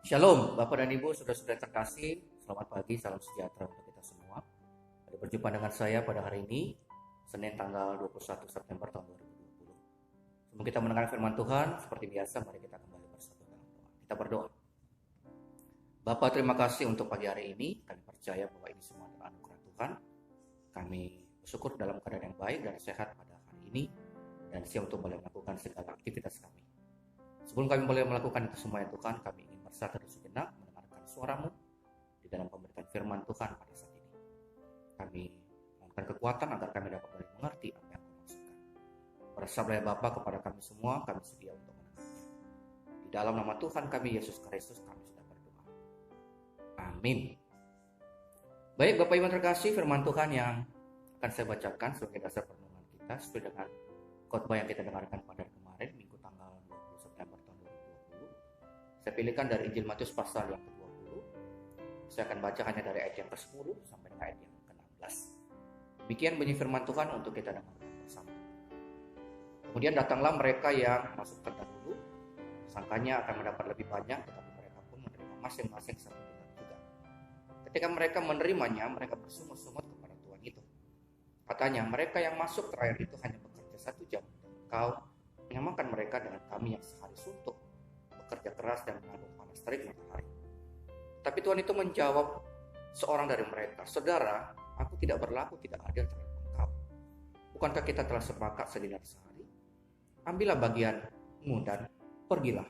Shalom, Bapak dan Ibu, saudara-saudara terkasih. Selamat pagi, salam sejahtera untuk kita semua. Pada berjumpa dengan saya pada hari ini, Senin tanggal 21 September tahun 2020. Sebelum kita mendengar firman Tuhan, seperti biasa, mari kita kembali bersatu dalam doa. Kita berdoa. Bapak, terima kasih untuk pagi hari ini. Kami percaya bahwa ini semua adalah anugerah Tuhan. Kami bersyukur dalam keadaan yang baik dan sehat pada hari ini, dan siap untuk boleh melakukan segala aktivitas kami. Sebelum kami boleh melakukan itu semua ya Tuhan, kami ingin bersatu sejenak mendengarkan suara-Mu di dalam pemberitaan firman Tuhan pada saat ini. Kami mohonkan kekuatan agar kami dapat boleh mengerti apa yang Kau maksudkan. Bersabdalah Bapa kepada kami semua, kami sedia untuk mendengarnya. Di dalam nama Tuhan kami Yesus Kristus kami sudah berdoa. Amin. Baik Bapak Ibu terkasih, firman Tuhan yang akan saya bacakan sebagai dasar perenungan kita sesuai dengan khotbah yang kita dengarkan pada kemarin, Minggu tanggal 20 September tahun 2020. Saya pilihkan dari Injil Matius pasal yang ke-20. Saya akan baca hanya dari ayat yang ke-10 sampai dengan ayat yang ke-16. Demikian bunyi firman Tuhan untuk kita dengarkan bersama. Kemudian datanglah mereka yang masuk terdahulu, sangkanya akan mendapat lebih banyak, tetapi mereka pun menerima masing-masing satu dinar juga. Ketika mereka menerimanya, mereka bersungut-sungut kepada tuan itu. Katanya, mereka yang masuk terakhir itu hanya bekerja 1 jam, dan engkau menyamakan mereka dengan kami yang sehari suntuk, bekerja keras dan menanggung panas terik matahari. Tapi Tuhan itu menjawab seorang dari mereka, Saudara, aku tidak berlaku tidak adil terhadap engkau. Bukankah kita telah sepakat sedinar sehari? Ambillah bagianmu dan pergilah.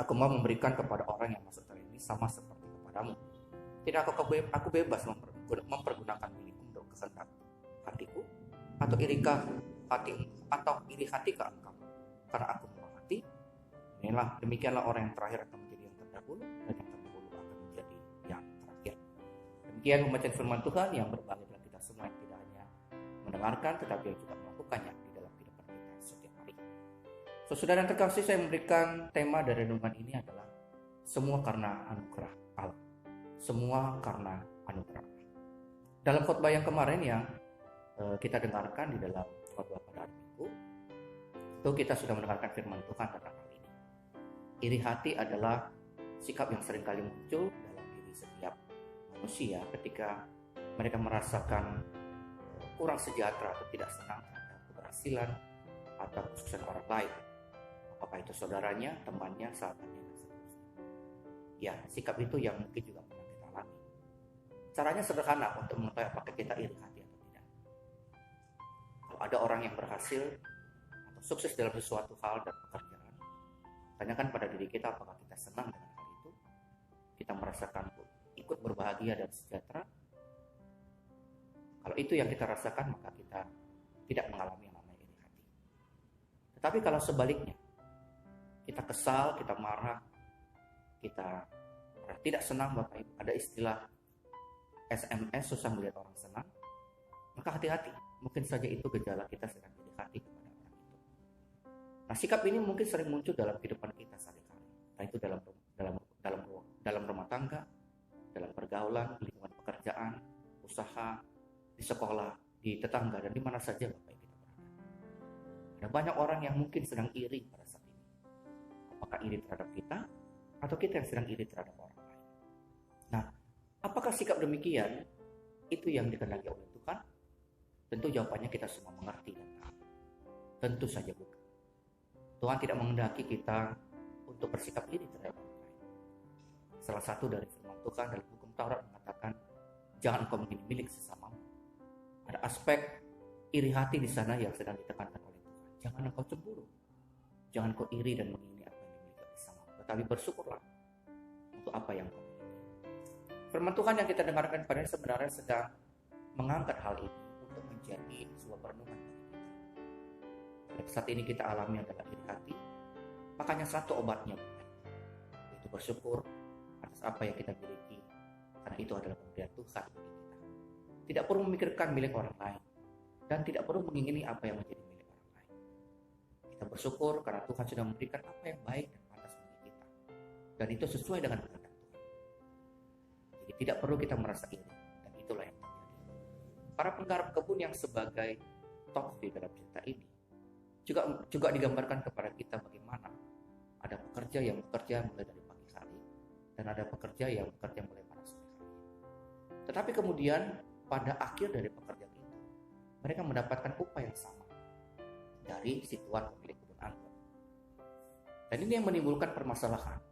Aku mau memberikan kepada orang yang masuk terakhir ini sama seperti kepadamu. Tidak aku bebas mempergunakan milikku untuk kehendak hatiku, atau iri hatikah engkau karena aku murah hati? Demikianlah orang yang terakhir akan menjadi yang terdahulu, dan yang terdahulu akan menjadi yang terakhir. Demikian pembacaan firman Tuhan yang berbagi bagi kita semua yang tidak hanya mendengarkan tetapi yang juga melakukannya di dalam kehidupan kita setiap hari. Saudara yang terkasih, saya memberikan tema dari renungan ini adalah semua karena anugerah Allah. Semua karena anugerah Allah. Dalam khotbah yang kemarin yang kita dengarkan di dalam khotbah pada hari Minggu, itu kita sudah mendengarkan firman Tuhan tentang hal ini. Iri hati adalah sikap yang seringkali muncul dalam diri setiap manusia ketika mereka merasakan kurang sejahtera atau tidak senang terhadap keberhasilan atau kesuksesan orang lain. Apakah itu saudaranya, temannya, sahabatnya, dan seterusnya. Ya, sikap itu yang mungkin juga pernah kita alami. Caranya sederhana untuk mengetahui apakah kita iri hati atau tidak. Kalau ada orang yang berhasil atau sukses dalam sesuatu hal dan pekerjaan, tanyakan pada diri kita apakah kita senang dengan hal itu, kita merasakan ikut berbahagia dan sejahtera. Kalau itu yang kita rasakan, maka kita tidak mengalami yang namanya iri hati. Tetapi kalau sebaliknya, kita kesal, kita marah, kita tidak senang, Bapak Ibu, ada istilah SMS, susah melihat orang senang, maka hati-hati, mungkin saja itu gejala kita sedang iri hati kepada orang itu. Nah, sikap ini mungkin sering muncul dalam kehidupan kita sehari-hari, entah itu dalam rumah tangga, dalam pergaulan, lingkungan pekerjaan, usaha, di sekolah, di tetangga, dan di mana saja Bapak Ibu kita berada. Ada banyak orang yang mungkin sedang iri pada saat ini. Apakah iri terhadap kita, atau kita yang sedang iri terhadap orang lain? Nah, apakah sikap demikian itu yang dikehendaki oleh Tuhan? Tentu jawabannya kita semua mengerti dan tahu. Tentu saja bukan. Tuhan tidak menghendaki kita untuk bersikap iri terhadap orang lain. Salah satu dari firman Tuhan dalam hukum Taurat mengatakan, jangan engkau mengingini milik sesamamu. Ada aspek iri hati di sana yang sedang ditekankan oleh Tuhan. Jangan engkau cemburu. Jangan engkau iri dan mengingini apa yang dimiliki bersamamu. Tetapi bersyukurlah untuk apa yang kau miliki. Firman Tuhan yang kita dengarkan pada ini sebenarnya sedang mengangkat hal ini untuk menjadi sebuah perenungan bagi kita. Pada saat ini kita alami adalah iri hati, makanya satu obatnya yaitu bersyukur atas apa yang kita miliki, karena itu adalah pemberian Tuhan bagi kita. Tidak perlu memikirkan milik orang lain, dan tidak perlu mengingini apa yang menjadi milik orang lain. Kita bersyukur karena Tuhan sudah memberikan apa yang baik dan pantas bagi kita, dan itu sesuai dengan kehendak Tuhan. Jadi tidak perlu kita merasa iri, dan itulah yang terjadi. Para penggarap kebun yang sebagai tokoh di dalam cerita ini juga digambarkan kepada kita bagaimana Ada pekerja yang bekerja mulai dari pagi hari, dan ada pekerja yang bekerja mulai pada sore hari. Tetapi kemudian pada akhir dari pekerjaan itu, mereka mendapatkan upah yang sama dari si tuan pemilik kebun anggur. Dan ini yang menimbulkan permasalahan.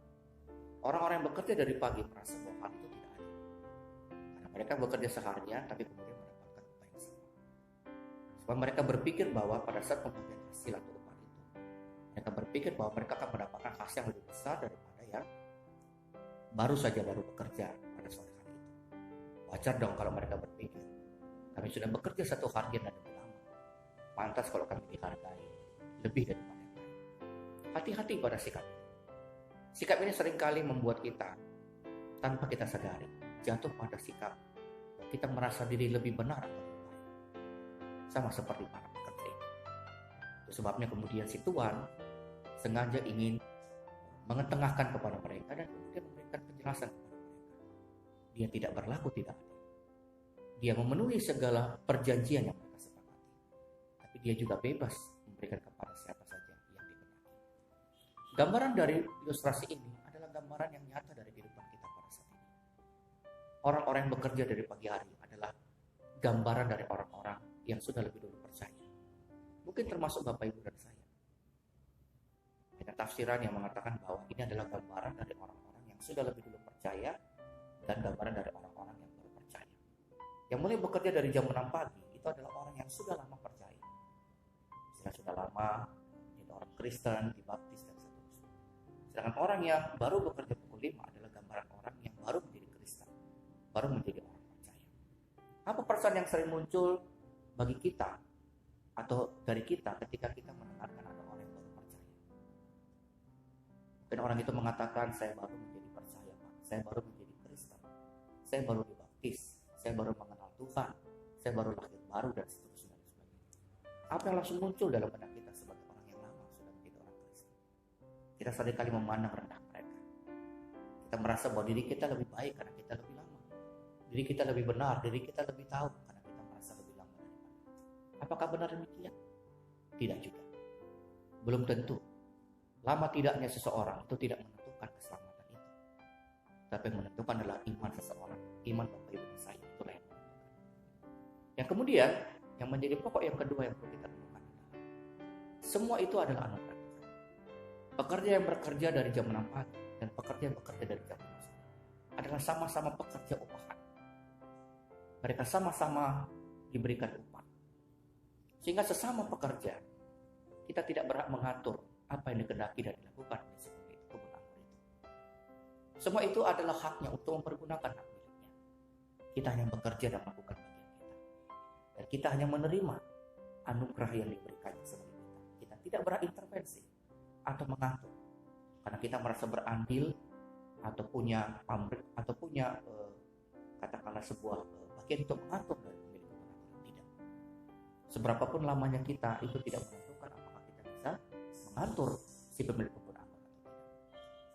Orang-orang yang bekerja dari pagi merasa bahwa hal itu tidak adil. Karena mereka bekerja seharian tapi kemudian mendapatkan upah yang sama. Sebab mereka berpikir bahwa pada saat pembagian hasil atau upah itu, mereka berpikir bahwa mereka akan mendapatkan hasil yang lebih besar daripada yang baru bekerja pada sore hari itu. Wajar dong kalau mereka berpikir, kami sudah bekerja satu harian dan lebih lama, pantas kalau kami dihargai lebih daripada yang lain. Hati-hati pada sikap ini. Sikap ini seringkali membuat kita tanpa kita sadari jatuh pada sikap kita merasa diri lebih benar atau lebih baik, sama seperti para pekerja ini. Itu sebabnya kemudian si tuan sengaja ingin mengetengahkan kepada mereka dan kemudian memberikan penjelasan kepada mereka. Dia tidak berlaku tidak adil. Dia memenuhi segala perjanjian yang mereka sepakati, tapi dia juga bebas memberikan kepada siapa saja yang dikehendaki. Gambaran dari ilustrasi ini adalah gambaran yang nyata dari kehidupan kita pada saat ini. Orang-orang yang bekerja dari pagi hari adalah gambaran dari orang-orang yang sudah lebih dulu percaya. Mungkin termasuk Bapak Ibu dan saya. Ada tafsiran yang mengatakan bahwa ini adalah gambaran dari orang-orang yang sudah lebih dulu percaya dan gambaran dari orang-orang yang baru percaya. Yang mulai bekerja dari jam 6 pagi itu adalah orang yang sudah lama percaya. Sudah lama jadi orang Kristen, dibaptis dan seterusnya. Sedangkan orang yang baru bekerja pukul 5 adalah gambaran orang yang baru menjadi Kristen, baru menjadi orang percaya. Apa perasaan yang sering muncul bagi kita atau dari kita ketika kita mendengarkan ada orang yang baru percaya? Mungkin orang itu mengatakan, saya baru menjadi percaya Pak, saya baru menjadi Kristen, saya baru dibaptis, saya baru mengenal Tuhan, saya baru lahir baru dan seterusnya dan sebagainya. Apa yang langsung muncul dalam benak kita sebagai orang yang lama sudah menjadi orang Kristen? Kita seringkali memandang rendah mereka. Kita merasa bahwa diri kita lebih baik karena kita lebih lama, diri kita lebih benar, diri kita lebih tahu karena kita merasa lebih lama daripada mereka. Apakah benar demikian? Tidak juga. Belum tentu. Lama tidaknya seseorang itu tidak menentukan keselamatan itu. Tapi yang menentukan adalah iman seseorang, iman Bapak Ibu dan saya, itulah yang menentukan. Yang kemudian, yang menjadi pokok yang kedua yang perlu kita renungkan adalah semua itu adalah anugerah Tuhan. Pekerja yang bekerja dari jam 6 pagi dan pekerja yang bekerja dari jam 5 sore adalah sama-sama pekerja upahan. Mereka sama-sama diberikan upah. Sehingga sesama pekerja, kita tidak berhak mengatur apa yang dikehendaki dan dilakukan oleh si pemilik kebun anggur itu. Semua itu adalah haknya untuk mempergunakan hak miliknya. Kita hanya bekerja dan melakukan bagian kita. Dan kita hanya menerima anugerah yang diberikan sebagai kita. Kita tidak berintervensi atau mengatur. Karena kita merasa berandil atau punya pamrih atau punya katakanlah sebuah bagian untuk mengatur dari pemilik kebun anggur. Tidak. Seberapapun lamanya kita itu tidak menentukan apakah kita bisa mengatur si pemilik kebun anggur.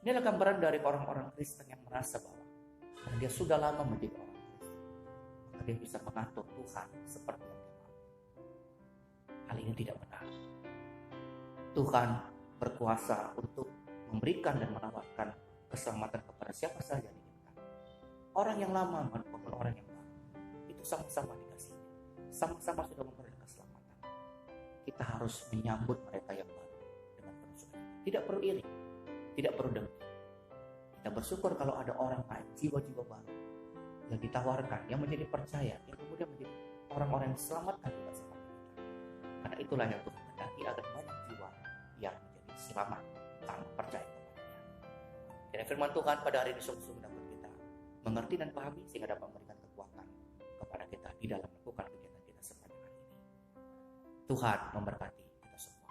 Ini adalah gambaran dari orang-orang Kristen yang merasa bahwa karena dia sudah lama menjadi orang Kristen, maka dia bisa mengatur Tuhan seperti yang dia mau. Hal ini tidak benar. Tuhan berkuasa untuk memberikan dan menawarkan keselamatan kepada siapa saja yang diinginkan. Orang yang lama maupun orang yang baru, itu sama-sama dikasih, sama-sama sudah memperoleh keselamatan. Kita harus menyambut mereka yang baru dengan penuh sukacita. Tidak perlu iri, tidak perlu dengki. Kita bersyukur kalau ada orang lain, jiwa-jiwa baru yang ditawarkan, yang menjadi percaya, yang kemudian menjadi orang-orang yang diselamatkan juga seperti kita. Karena itulah yang Tuhan kehendaki agar banyak jiwa yang menjadi selamat karena percaya kepadanya. Dan firman Tuhan pada hari ini sungguh-sungguh dapat kita mengerti dan pahami sehingga dapat memberikan kekuatan kepada kita di dalam melakukan kegiatan kita sepanjang hari ini. Tuhan memberkati kita semua.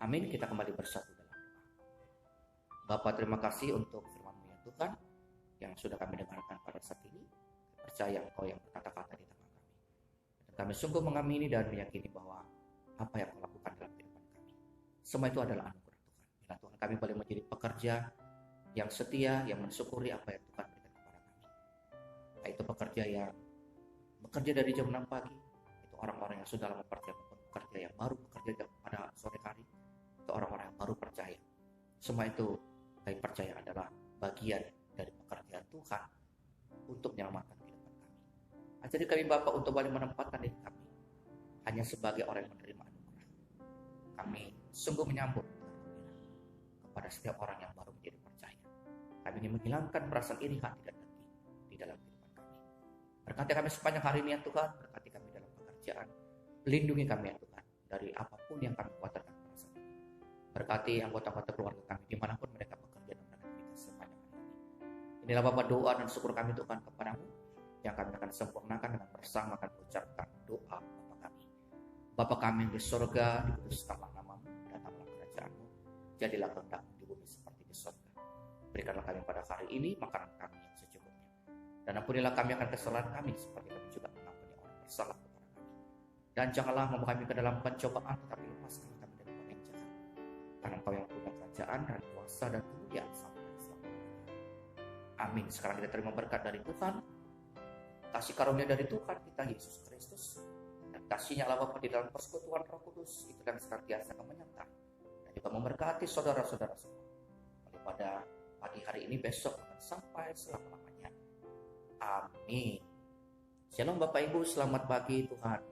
Amin. Kita kembali bersatu dalam doa. Bapa, terima kasih untuk firman-Mu ya Tuhan yang sudah kami dengarkan pada saat ini. Percaya Engkau yang berkata-kata di tengah kami. Dan kami sungguh mengamini dan meyakini bahwa apa yang Kau lakukan dalam kehidupan kami, semua itu adalah anugerah Tuhan. Bila Tuhan kami boleh menjadi pekerja yang setia, yang mensyukuri apa yang Tuhan berikan kepada kami. Yaitu pekerja yang bekerja dari jam 6 pagi, itu orang-orang yang sudah lama percaya, maupun pekerja yang baru bekerja pada sore hari, itu orang-orang yang baru percaya. Semua itu kami percaya adalah bagian dari pekerjaan Tuhan untuk menyelamatkan kehidupan kami. Ajari kami Bapa untuk balik menempatkan diri kami hanya sebagai orang yang menerima anugerah. Kami sungguh menyambut kepada setiap orang yang baru menjadi percaya. Kami ingin menghilangkan perasaan iri hati dan dengki di dalam kehidupan kami. Berkati kami sepanjang hari ini ya Tuhan, berkati kami dalam pekerjaan. Lindungi kami ya Tuhan dari apapun yang kami khawatirkan pada saat ini. Berkati anggota-anggota keluarga kami dimanapun mereka bekerja dan beraktivitas sepanjang hari ini. Inilah Bapa doa dan syukur kami Tuhan kepadamu yang kami akan sempurnakan dengan bersama akan mengucapkan doa Bapa kami. Bapa kami di surga, dikuduskanlah namamu, datanglah kerajaanmu, jadilah kehendakmu di bumi seperti di surga. Berikanlah kami pada hari ini makanan kami yang secukupnya. Dan ampunilah kami akan kesalahan kami seperti kami juga mengampuni orang bersalah kepada kami. Dan janganlah membawa kami ke dalam pencobaan, tetapi lepaskanlah kami dari yang jahat. Karena Engkau yang punya kerajaan dan kuasa dan kemuliaan sampai selama-lamanya. Amin. Sekarang kita terima berkat dari Tuhan, kasih karunia dari Tuhan kita Yesus Kristus, dan kasihnya Allah Bapa di dalam persekutuan Roh Kudus itu dan senantiasa menyertai dan juga memberkati saudara-saudara semua pada pagi hari ini, besok, dan sampai selama-lamanya. Amin. Shalom Bapak Ibu, selamat pagi, Tuhan